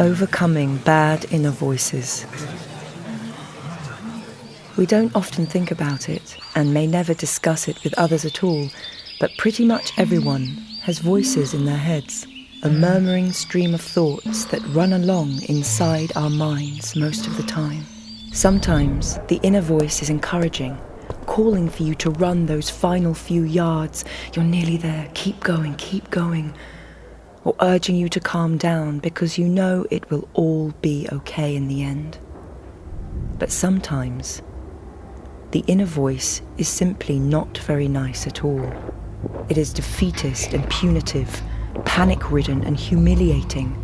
Overcoming bad inner voices. We don't often think about it, and may never discuss it with others at all, but pretty much everyone has voices in their heads, a murmuring stream of thoughts that run along inside our minds most of the time. Sometimes the inner voice is encouraging, calling for you to run those final few yards. You're nearly there, keep going. Or urging you to calm down because you know it will all be okay in the end. But sometimes the inner voice is simply not very nice at all. It is defeatist and punitive, panic-ridden and humiliating.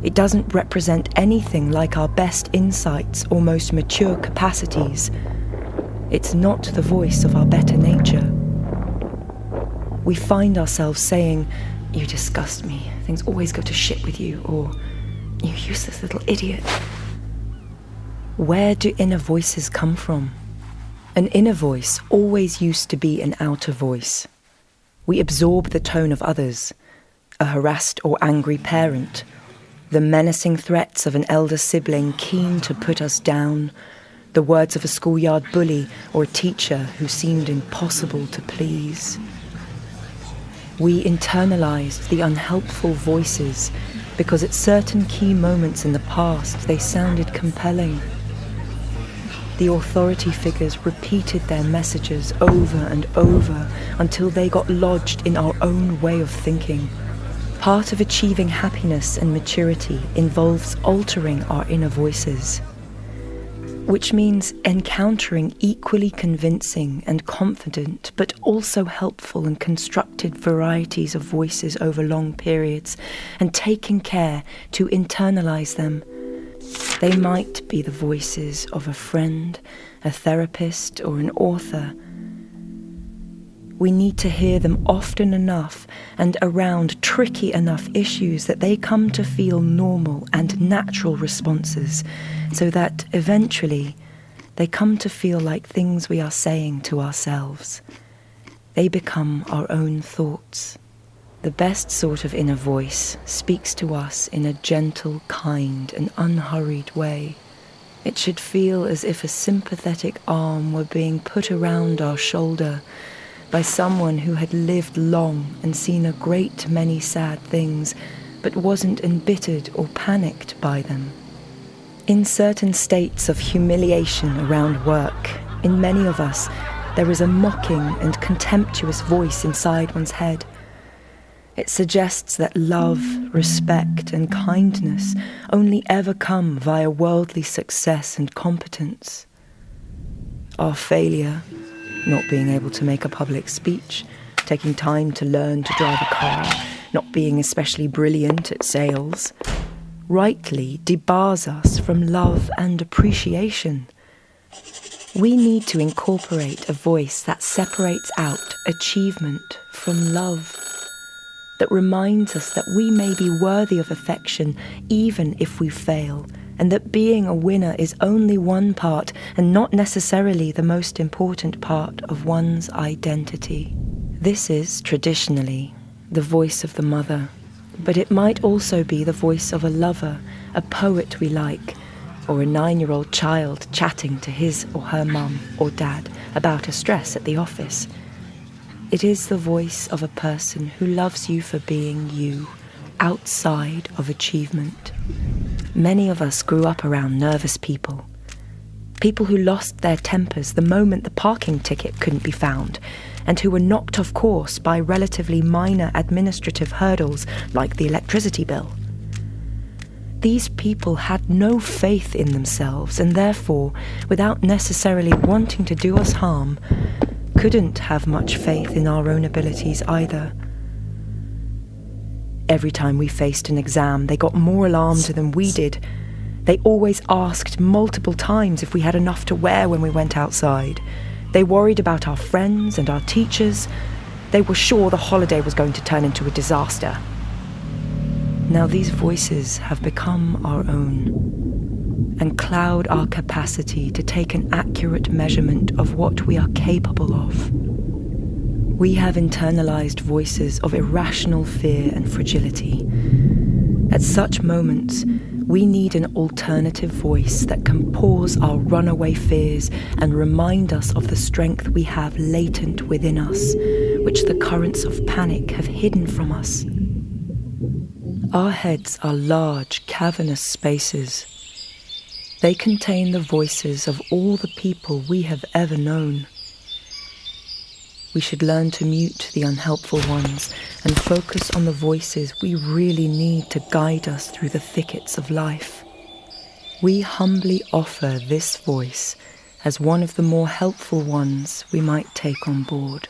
It doesn't represent anything like our best insights or most mature capacities. It's not the voice of our better nature. We find ourselves saying, "You disgust me, things always go to shit with you," or "You useless little idiot." Where do inner voices come from? An inner voice always used to be an outer voice. We absorb the tone of others, a harassed or angry parent, the menacing threats of an elder sibling keen to put us down, the words of a schoolyard bully or a teacher who seemed impossible to please. We internalized the unhelpful voices because at certain key moments in the past they sounded compelling. The authority figures repeated their messages over and over until they got lodged in our own way of thinking. Part of achieving happiness and maturity involves altering our inner voices, which means encountering equally convincing and confident, but also helpful and constructed varieties of voices over long periods, and taking care to internalize them. They might be the voices of a friend, a therapist, or an author. We need to hear them often enough and around tricky enough issues that they come to feel normal and natural responses, so that eventually they come to feel like things we are saying to ourselves. They become our own thoughts. The best sort of inner voice speaks to us in a gentle, kind, and unhurried way. It should feel as if a sympathetic arm were being put around our shoulder by someone who had lived long and seen a great many sad things, but wasn't embittered or panicked by them. In certain states of humiliation around work, in many of us, there is a mocking and contemptuous voice inside one's head. It suggests that love, respect, and kindness only ever come via worldly success and competence. Our failure, not being able to make a public speech, taking time to learn to drive a car, not being especially brilliant at sales, rightly debars us from love and appreciation. We need to incorporate a voice that separates out achievement from love, that reminds us that we may be worthy of affection even if we fail, and that being a winner is only one part and not necessarily the most important part of one's identity. This is, traditionally, the voice of the mother, but it might also be the voice of a lover, a poet we like, or a 9-year-old child chatting to his or her mum or dad about a stress at the office. It is the voice of a person who loves you for being you, outside of achievement. Many of us grew up around nervous people. People who lost their tempers the moment the parking ticket couldn't be found, and who were knocked off course by relatively minor administrative hurdles like the electricity bill. These people had no faith in themselves, and therefore, without necessarily wanting to do us harm, couldn't have much faith in our own abilities either. Every time we faced an exam, they got more alarmed than we did. They always asked multiple times if we had enough to wear when we went outside. They worried about our friends and our teachers. They were sure the holiday was going to turn into a disaster. Now these voices have become our own and cloud our capacity to take an accurate measurement of what we are capable of. We have internalized voices of irrational fear and fragility. At such moments, We need an alternative voice that can pause our runaway fears and remind us of the strength we have latent within us, which the currents of panic have hidden from us. Our heads are large, cavernous spaces. They contain the voices of all the people we have ever known. We should learn to mute the unhelpful ones and focus on the voices we really need to guide us through the thickets of life. We humbly offer this voice as one of the more helpful ones we might take on board.